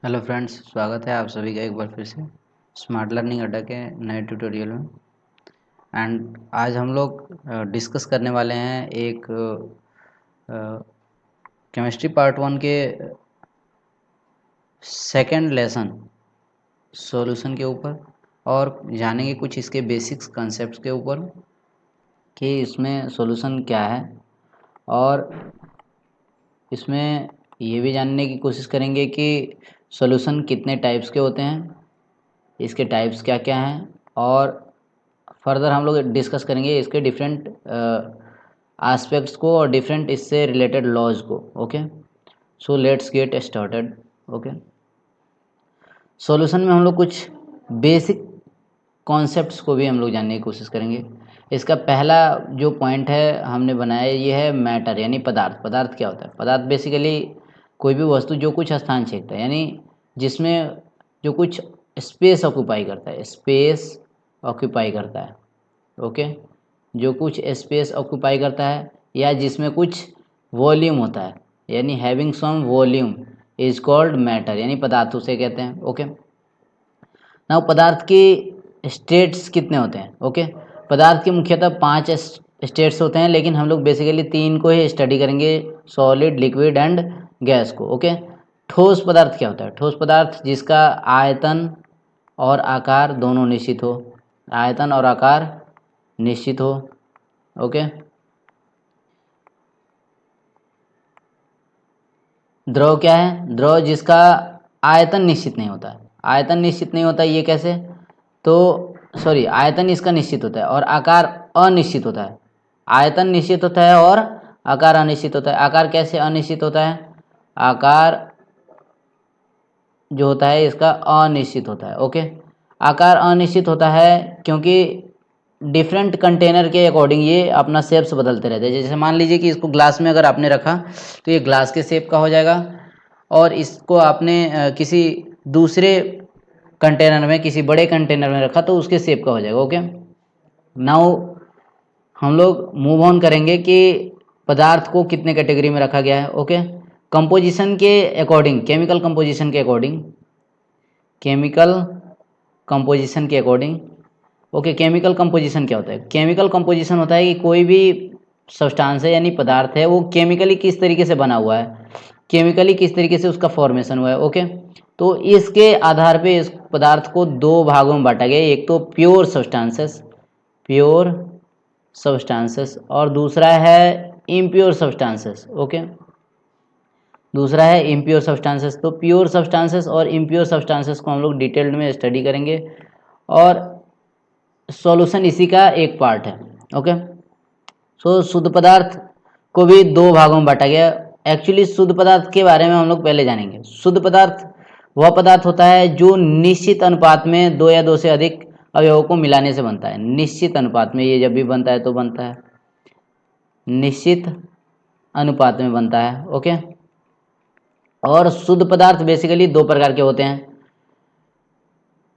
Hello friends, स्वागत है आप सभी का एक बार फिर से स्मार्ट लर्निंग अड्डा के नए ट्यूटोरियल में। एंड आज हम लोग डिस्कस करने वाले हैं एक केमिस्ट्री पार्ट 1 के सेकंड लेसन सॉल्यूशन के ऊपर, और जानेंगे कुछ इसके बेसिक्स कंसेप्ट के ऊपर कि इसमें सॉल्यूशन क्या है, और इसमें ये भी जानने की कोशिश करेंगे कि सॉल्यूशन कितने टाइप्स के होते हैं, इसके टाइप्स क्या क्या हैं, और फर्दर हम लोग डिस्कस करेंगे इसके डिफरेंट एस्पेक्ट्स को और डिफरेंट इससे रिलेटेड लॉज को। Okay, so let's get started. Okay, solution में हम लोग कुछ बेसिक कॉन्सेप्ट्स को भी हम लोग जानने की कोशिश करेंगे। इसका पहला जो पॉइंट है हमने बनाया, ये है मैटर यानी पदार्थ। पदार्थ क्या होता है? पदार्थ बेसिकली कोई भी वस्तु जो कुछ स्थान छेदता है, यानी जिसमें जो कुछ स्पेस ऑक्यूपाई करता है, स्पेस ऑक्यूपाई करता है। ओके, जो कुछ स्पेस ऑक्यूपाई करता है या जिसमें कुछ वॉल्यूम होता है, यानी having some volume is called matter, यानी पदार्थ उसे कहते हैं। ओके, नाउ पदार्थ के स्टेट्स कितने होते हैं? ओके, पदार्थ के मुख्यतः 5 स्टेट्स होते हैं, लेकिन हम लोग बेसिकली 3 को ही स्टडी करेंगे, सॉलिड, लिक्विड एंड गैस को। ओके, ठोस पदार्थ क्या होता है? ठोस पदार्थ जिसका आयतन और आकार दोनों निश्चित हो, आयतन और आकार निश्चित हो। ओके, द्रव क्या है? द्रव जिसका आयतन निश्चित नहीं होता है। आयतन निश्चित नहीं होता, ये कैसे? तो सॉरी, आयतन इसका निश्चित होता है और आकार अनिश्चित होता है। आयतन निश्चित होता है और आकार अनिश्चित होता है। आकार कैसे अनिश्चित होता है? आकार जो होता है इसका अनिश्चित होता है। ओके, आकार अनिश्चित होता है क्योंकि डिफरेंट कंटेनर के अकॉर्डिंग ये अपना शेप्स बदलते रहते हैं। जैसे मान लीजिए कि इसको ग्लास में अगर आपने रखा तो ये ग्लास के शेप का हो जाएगा, और इसको आपने किसी दूसरे कंटेनर में, किसी बड़े कंटेनर में रखा तो उसके शेप का हो जाएगा। ओके, नाउ हम लोग मूव ऑन करेंगे कि पदार्थ को कितने कैटेगरी में रखा गया है। ओके, कंपोजिशन के अकॉर्डिंग, केमिकल कंपोजिशन के अकॉर्डिंग, केमिकल कंपोजिशन के अकॉर्डिंग। ओके, केमिकल कंपोजिशन क्या होता है? केमिकल कंपोजिशन होता है कि कोई भी सब्सटेंस है यानी पदार्थ है, वो केमिकली किस तरीके से बना हुआ है, केमिकली किस तरीके से उसका फॉर्मेशन हुआ है। ओके, तो इसके आधार पे इस पदार्थ को 2 भागों में बांटा गया है। एक तो प्योर सब्सटेंसेस, प्योर सब्सटेंसेस, और दूसरा है इम्प्योर सब्सटेंसेस। ओके, दूसरा है इम्प्योर सब्सटेंसेस। तो प्योर सब्सटेंसेस और इम्प्योर सब्सटेंसेस को हम लोग डिटेल्ड में स्टडी करेंगे, और सॉल्यूशन इसी का एक पार्ट है। ओके, सो शुद्ध पदार्थ को भी 2 भागों में बांटा गया। एक्चुअली शुद्ध पदार्थ के बारे में हम लोग पहले जानेंगे। शुद्ध पदार्थ वह पदार्थ होता है जो निश्चित अनुपात में 2 या 2 से अधिक अवयवों को मिलाने से बनता है। निश्चित अनुपात में, ये जब भी बनता है तो बनता है निश्चित अनुपात में बनता है। ओके, और शुद्ध पदार्थ बेसिकली 2 प्रकार के होते हैं,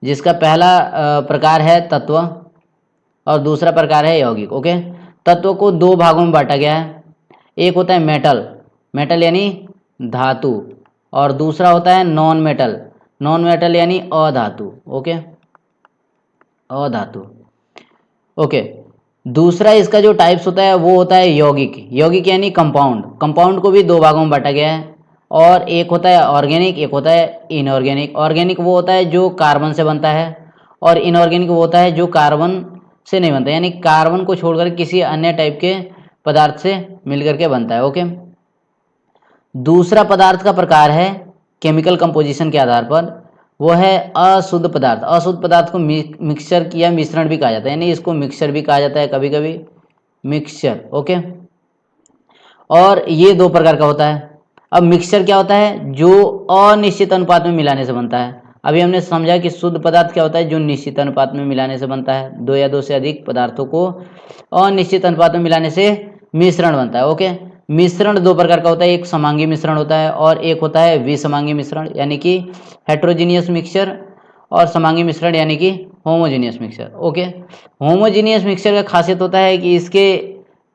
जिसका पहला प्रकार है तत्व और दूसरा प्रकार है यौगिक। ओके, तत्व को 2 भागों में बांटा गया है। एक होता है मेटल, मेटल यानी धातु, और दूसरा होता है नॉन मेटल, नॉन मेटल यानी अधातु। ओके, अधातु। ओके, दूसरा इसका जो टाइप्स होता है वो होता है यौगिक। यौगिक यानी कंपाउंड, कंपाउंड को भी 2 भागों में बांटा गया है, और एक होता है ऑर्गेनिक, एक होता है इनऑर्गेनिक। ऑर्गेनिक वो होता है जो कार्बन से बनता है, और इनऑर्गेनिक वो होता है जो कार्बन से नहीं बनता, यानी कार्बन को छोड़कर किसी अन्य टाइप के पदार्थ से मिलकर के बनता है। ओके, दूसरा पदार्थ का प्रकार है केमिकल कंपोजिशन के आधार पर, वो है अशुद्ध पदार्थ। अशुद्ध पदार्थ को मिक्सचर या मिश्रण भी कहा जाता है, यानी इसको मिक्सचर भी कहा जाता है कभी कभी, मिक्सचर। ओके, और ये 2 प्रकार का होता है। अब मिक्सचर क्या होता है? जो अनिश्चित अनुपात में मिलाने से बनता है। अभी हमने समझा कि शुद्ध पदार्थ क्या होता है? जो निश्चित अनुपात में मिलाने से बनता है। 2 या 2 से अधिक पदार्थों को अनिश्चित अनुपात में मिलाने से मिश्रण बनता है। ओके, मिश्रण 2 प्रकार का होता है, एक समांगी मिश्रण होता है और एक होता है विसमांगी मिश्रण, यानी कि हेट्रोजीनियस मिक्सचर, और समांगी मिश्रण यानी कि homogeneous mixture. Okay, homogeneous mixture का खासियत होता है कि इसके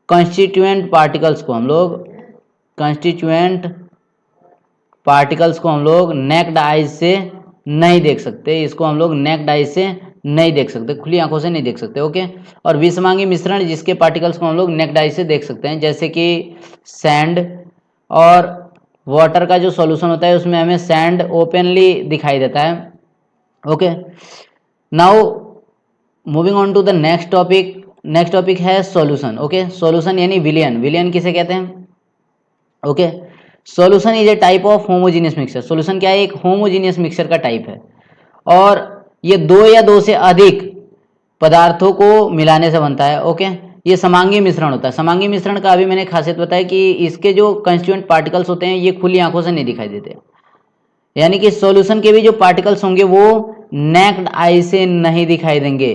कंस्टिट्यूएंट पार्टिकल्स को हम लोग कंस्टिट्यूएंट पार्टिकल्स को हम लोग नेक्ड आइज से नहीं देख सकते, इसको हम लोग नेक्ड आइज से नहीं देख सकते, खुली आंखों से नहीं देख सकते। ओके, और विषमांगी मिश्रण जिसके पार्टिकल्स को हम लोग नेक्ड आइज से देख सकते हैं, जैसे कि सैंड और वाटर का जो सॉल्यूशन होता है उसमें हमें सैंड ओपनली दिखाई देता है। Okay, now moving on to the next topic. Next topic है सॉल्यूशन। ओके, सॉल्यूशन यानी विलयन। विलयन किसे कहते हैं? Okay, solution is a type of homogeneous mixture. Solution क्या है? एक होमोजीनियस मिक्सचर का टाइप है, और ये दो या दो से अधिक पदार्थों को मिलाने से बनता है। ओके, ये समांगी मिश्रण होता है। समांगी मिश्रण का अभी मैंने खासियत बताया कि इसके जो कंस्टिट्यूएंट पार्टिकल्स होते हैं ये खुली आंखों से नहीं दिखाई देते, यानी कि सॉल्यूशन के भी जो पार्टिकल्स होंगे वो नेक्ड आई से नहीं दिखाई देंगे।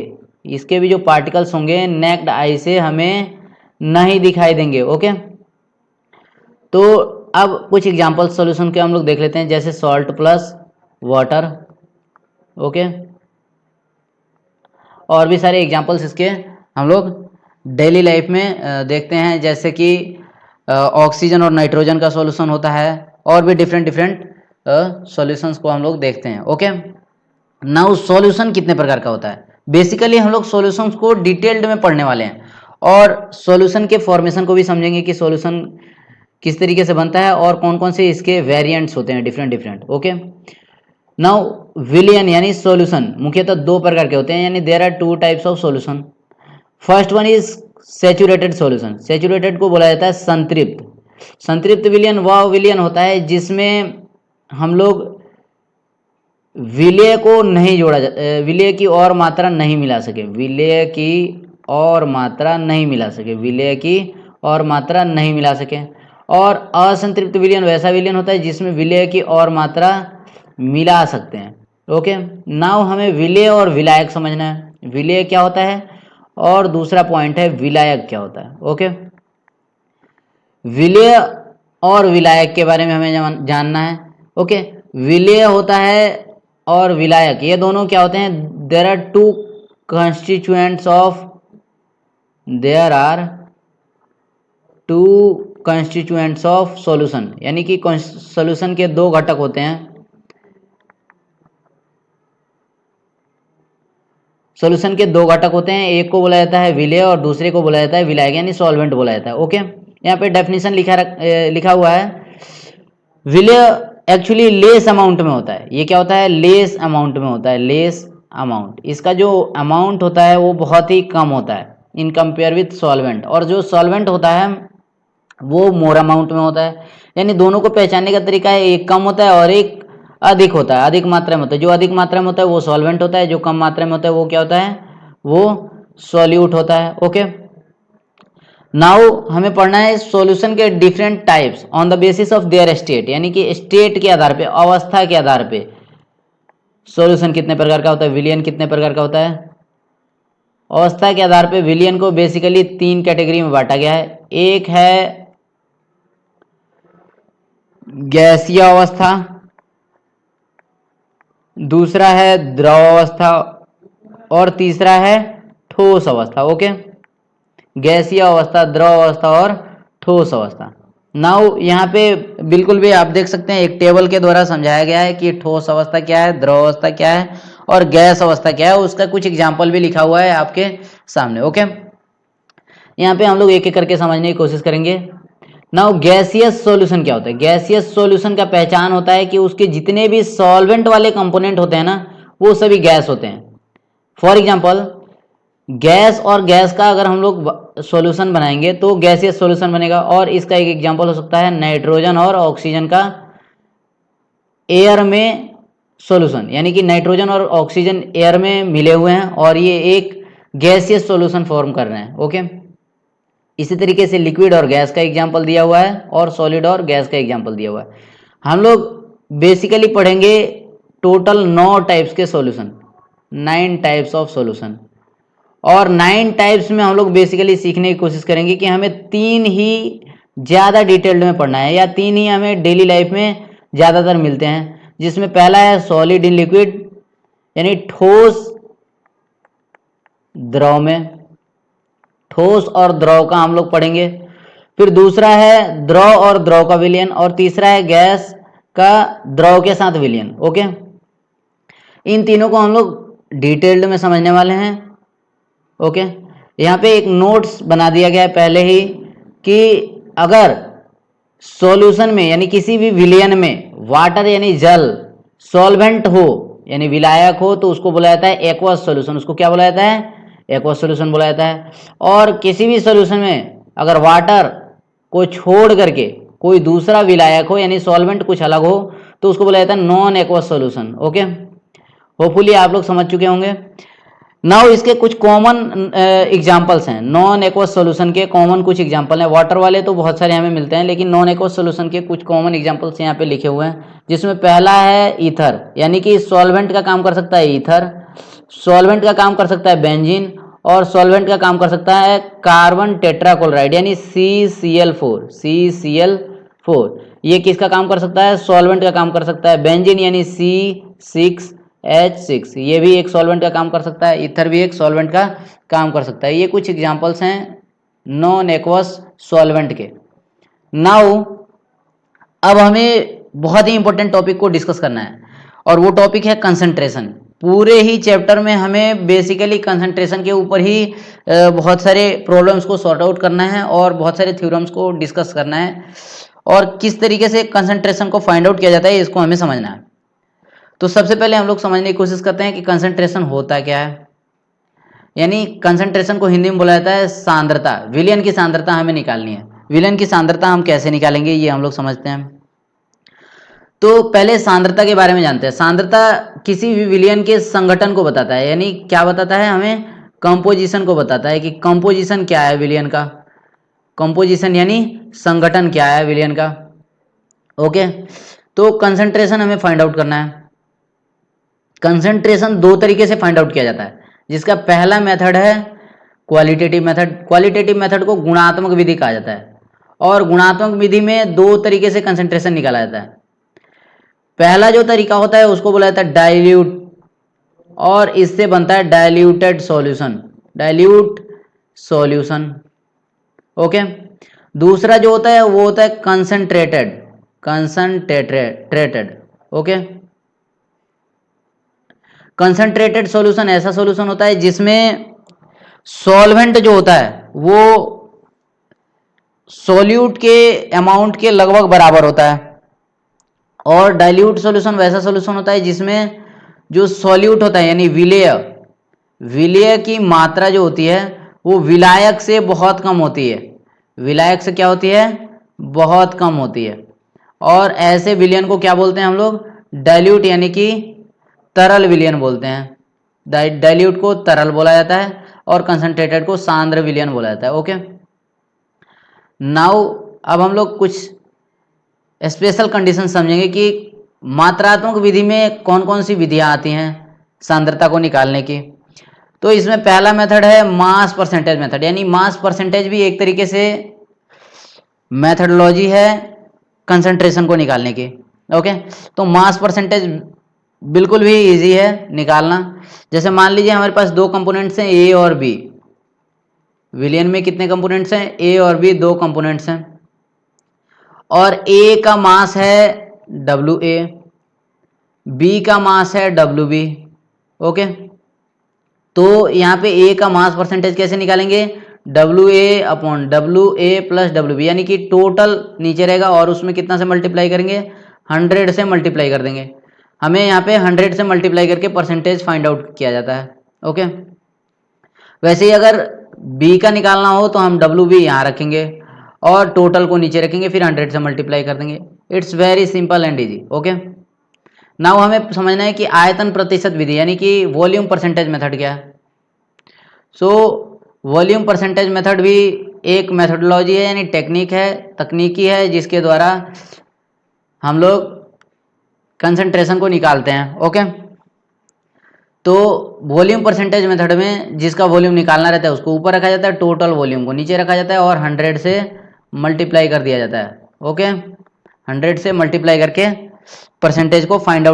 इसके भी जो पार्टिकल्स होंगे नेक्ड आई से हमें नहीं दिखाई देंगे। ओके, तो अब कुछ एग्जांपल सॉल्यूशन के हम लोग देख लेते हैं, जैसे सॉल्ट प्लस वाटर। ओके, और भी सारे एग्जांपल्स इसके हम लोग डेली लाइफ में देखते हैं, जैसे कि ऑक्सीजन और नाइट्रोजन का सॉल्यूशन होता है, और भी डिफरेंट सॉल्यूशंस को हम लोग देखते हैं। ओके, नाउ सॉल्यूशन कितने प्रकार का होता है? बेसिकली हम लोग सॉल्यूशंस को डिटेल्ड में पढ़ने वाले हैं, और सॉल्यूशन के फॉर्मेशन को भी समझेंगे कि सॉल्यूशन किस तरीके से बनता है और कौन कौन से इसके वेरिएंट्स होते हैं, डिफरेंट। ओके, नाउ विलयन यानी सॉल्यूशन मुख्यतः दो प्रकार के होते हैं, यानी there are two types of solution. First one is saturated solution. Saturated को बोला जाता है संतृप्त। संतृप्त विलयन वह विलयन होता है जिसमें हम लोग विलय को नहीं जोड़ा, विलय की और मात्रा नहीं मिला सके, विलय की और मात्रा नहीं मिला सके, विलय की और मात्रा नहीं मिला सके। और असंतृप्त विलयन वैसा विलयन होता है जिसमें विलय की और मात्रा मिला सकते हैं। ओके, नाउ हमें विलय और विलायक समझना है। विलय क्या होता है और दूसरा पॉइंट है विलायक क्या होता है। ओके, विलय और विलायक के बारे में हमें जानना है। ओके, विलय होता है और विलायक, ये दोनों क्या होते हैं? There are two constituents of, there are two constituents of solution, यानी कि सॉल्यूशन के दो घटक होते हैं। सॉल्यूशन के दो घटक होते हैं, एक को बोला जाता है विलय और दूसरे को बोला जाता है विलायक, यानी सॉल्वेंट बोला जाता है। ओके, यहाँ पे डेफिनेशन लिखा हुआ है। विलय एक्चुअली लेस अमाउंट में होता है। ये क्या होता है? लेस अमाउंट में होता है, लेस अमाउंट। इसका जो अमाउंट होता है वो बहुत ही कम होता है इन कंपेयर विथ सॉल्वेंट, और जो सॉल्वेंट होता है वो मोर अमाउंट में होता है। यानी दोनों को पहचानने का तरीका है, एक कम होता है और एक अधिक होता है, अधिक मात्रा में होता है। जो अधिक मात्रा में होता है वो सॉल्वेंट होता है, जो कम मात्रा में होता है वो क्या होता है? वो सॉल्यूट होता है। ओके, नाउ हमें पढ़ना है सॉल्यूशन के different types on the basis of their state, यानी कि स्टेट के आधार पे, अवस्था के आधार पे सॉल्यूशन कितने प्रकार का होता है, विलयन कितने प्रकार का होता है। अवस्था के आधार पे विलयन को बेसिकली तीन कैटेगरी में बांटा गया है। एक है गैसीय अवस्था, दूसरा है द्रव अवस्था, और तीसरा है ठोस अवस्था। ओके, गैसीय अवस्था, द्रव अवस्था और ठोस अवस्था। नाउ यहाँ पे बिल्कुल भी आप देख सकते हैं एक टेबल के द्वारा समझाया गया है कि ठोस अवस्था क्या है, द्रव अवस्था क्या है और गैस अवस्था क्या है। उसका कुछ एग्जाम्पल भी लिखा हुआ है आपके सामने। ओके, यहाँ पे हम लोग एक एक करके समझने की कोशिश करेंगे। नाउ गैसियस सॉल्यूशन क्या होता है? गैसियस सॉल्यूशन का पहचान होता है कि उसके जितने भी सॉल्वेंट वाले कंपोनेंट होते हैं ना, वो सभी गैस होते हैं। फॉर एग्जाम्पल, गैस और गैस का अगर हम लोग सॉल्यूशन बनाएंगे तो गैसियस सॉल्यूशन बनेगा, और इसका एक एग्जांपल हो सकता है नाइट्रोजन और ऑक्सीजन का एयर में सॉल्यूशन, यानी कि नाइट्रोजन और ऑक्सीजन एयर में मिले हुए हैं और ये एक गैसियस सॉल्यूशन फॉर्म कर रहे हैं। ओके, इसी तरीके से लिक्विड और गैस का एग्जांपल दिया हुआ है और सॉलिड और गैस का एग्जांपल दिया हुआ है। हम लोग बेसिकली पढ़ेंगे टोटल 9 टाइप्स के सॉल्यूशन, 9 टाइप्स ऑफ सॉल्यूशन, और 9 टाइप्स में हम लोग बेसिकली सीखने की कोशिश करेंगे कि हमें 3 ही ज़्यादा डिटेल्ड में पढ़ना है, या 3 ही हमें डेली लाइफ में ज़्यादातर मिलते हैं, जिसमें पहला है सॉलिड इन लिक्विड, यानी ठोस द्रव में, ठोस और द्रव का हम लोग पढ़ेंगे। फिर दूसरा है द्रव और द्रव का विलयन, और तीसरा है गैस का द्रव के साथ विलयन। ओके, इन तीनों को हम लोग डिटेल्ड में समझने वाले हैं। ओके, यहाँ पे एक नोट्स बना दिया गया है पहले ही कि अगर सॉल्यूशन में यानी किसी भी विलयन में वाटर यानी जल सॉल्वेंट हो यानी विलायक हो तो उसको बोला जाता है एक्वस सॉल्यूशन। उसको क्या बोला जाता है? एक्वस सॉल्यूशन बोला जाता है। और किसी भी सॉल्यूशन में अगर वाटर को छोड़ करके कोई दूसरा विलायक हो यानी सॉल्वेंट कुछ अलग हो तो उसको बोला जाता है non aqueous solution. Okay, hopefully आप लोग समझ चुके होंगे। नाउ इसके कुछ कॉमन एग्जांपल्स हैं। नॉन एक्वस सॉल्यूशन के कॉमन कुछ एग्जांपल हैं। वाटर वाले तो बहुत सारे हमें मिलते हैं, लेकिन नॉन एक्वस सॉल्यूशन के कुछ कॉमन एग्जांपल्स यहाँ पे लिखे हुए हैं, जिसमें पहला है ईथर, यानी कि सॉल्वेंट का काम कर सकता है ईथर, सॉल्वेंट का काम कर सकता है बेंजीन, और सॉल्वेंट का काम कर सकता है कार्बन टेट्राक्लोराइड यानी CCl4। CCl4 ये किसका काम कर सकता है? सॉल्वेंट का काम कर सकता है। बेंजीन यानी C6H6 ये भी एक सॉल्वेंट का काम कर सकता है। ईथर भी एक सॉल्वेंट का काम कर सकता है। ये कुछ एग्जांपल्स हैं नॉन एक्वस सॉल्वेंट के। नाउ अब हमें बहुत ही इंपॉर्टेंट टॉपिक को डिस्कस करना है, और वो टॉपिक है कंसंट्रेशन। पूरे ही चैप्टर में हमें बेसिकली कंसंट्रेशन के ऊपर ही बहुत सारे प्रॉब्लम्स को सॉर्ट आउट करना है और बहुत सारे थ्योरम्स को डिस्कस करना है, और किस तरीके से कंसंट्रेशन को फाइंड आउट किया जाता है इसको हमें समझना है। तो सबसे पहले हम लोग समझने की कोशिश करते हैं कि कंसंट्रेशन होता क्या है। यानी कंसंट्रेशन को हिंदी में बोला जाता है सांद्रता। विलयन की सांद्रता हमें निकालनी है। विलयन की सांद्रता हम कैसे निकालेंगे ये हम लोग समझते हैं। तो पहले सांद्रता के बारे में जानते हैं। सांद्रता किसी भी विलयन के संगठन को बताता है, यानी क्या बताता है? हमें कंपोजिशन को बताता है कि कंपोजिशन क्या है विलयन का। कंपोजिशन यानी संगठन क्या है विलयन का। ओके, तो कंसंट्रेशन हमें फाइंड आउट करना है। कंसंट्रेशन दो तरीके से फाइंड आउट किया जाता है, जिसका पहला मेथड है क्वालिटेटिव मेथड। क्वालिटेटिव मेथड को गुणात्मक विधि कहा जाता है, और गुणात्मक विधि में दो तरीके से कंसंट्रेशन निकाला जाता है। पहला जो तरीका होता है उसको बोला जाता है डाइल्यूट, और इससे बनता है diluted solution, dilute solution. Okay, दूसरा जो होता है वो होता है concentrated, concentrated. Okay, concentrated solution ऐसा सॉल्यूशन होता है जिसमें सॉल्वेंट जो होता है वो सॉल्यूट के अमाउंट के लगभग बराबर होता है, और डाइल्यूट सॉल्यूशन वैसा सॉल्यूशन होता है जिसमें जो सॉल्यूट होता है यानी विलेय, विलेय की मात्रा जो होती है वो विलायक से बहुत कम होती है। विलायक से क्या होती है? बहुत कम होती है। और ऐसे विलयन को क्या बोलते हैं हम लोग? डाइल्यूट यानी कि तरल विलयन बोलते हैं। डाइल्यूट को तरल बोला जाता है और कंसंट्रेटेड को सांद्र विलयन बोला जाता है। ओके, नाउ अब हम लोग कुछ स्पेशल कंडीशन समझेंगे कि मात्रात्मक विधि में कौन कौन सी विधियां आती हैं सांद्रता को निकालने की। तो इसमें पहला मेथड है मास परसेंटेज मेथड, यानी मास परसेंटेज भी एक तरीके से मेथडोलॉजी है कंसंट्रेशन को निकालने की। ओके, तो मास परसेंटेज बिल्कुल भी इजी है निकालना। जैसे मान लीजिए हमारे पास दो कंपोनेंट्स हैं ए और बी। विलयन में कितने कंपोनेंट्स हैं? ए और बी, दो कंपोनेंट्स हैं, और ए का मास है WA, बी का मास है WB। ओके, तो यहाँ पे ए का मास परसेंटेज कैसे निकालेंगे? WA upon WA plus WB, यानी कि टोटल नीचे रहेगा और उसमें कितना से मल्टीप्लाई करेंगे? 100 से मल्टीप्लाई कर देंगे। हमें यहाँ पे 100 से मल्टीप्लाई करके परसेंटेज फाइंड आउट किया जाता है। ओके, वैसे ही अगर बी का निकालना हो तो हम WB यहाँ रखेंगे और टोटल को नीचे रखेंगे, फिर 100 से मल्टीप्लाई कर देंगे। It's very simple and easy. Okay, now हमें समझना है कि आयतन प्रतिशत विधि यानी कि वॉल्यूम परसेंटेज मेथड क्या है। सो वॉल्यूम परसेंटेज मेथड भी एक मेथडोलॉजी है, यानी टेक्निक है, तकनीकी है, जिसके द्वारा हम लोग कंसंट्रेशन को निकालते हैं। ओके, तो वॉल्यूम परसेंटेज मेथड में जिसका वॉल्यूम निकालना रहता है उसको ऊपर रखा जाता है, टोटल वॉल्यूम को नीचे रखा जाता है और 100 से मल्टीप्लाई कर दिया जाता है। ओके, 100 से मल्टीप्लाई करके परसेंटेज को फाइंड आउट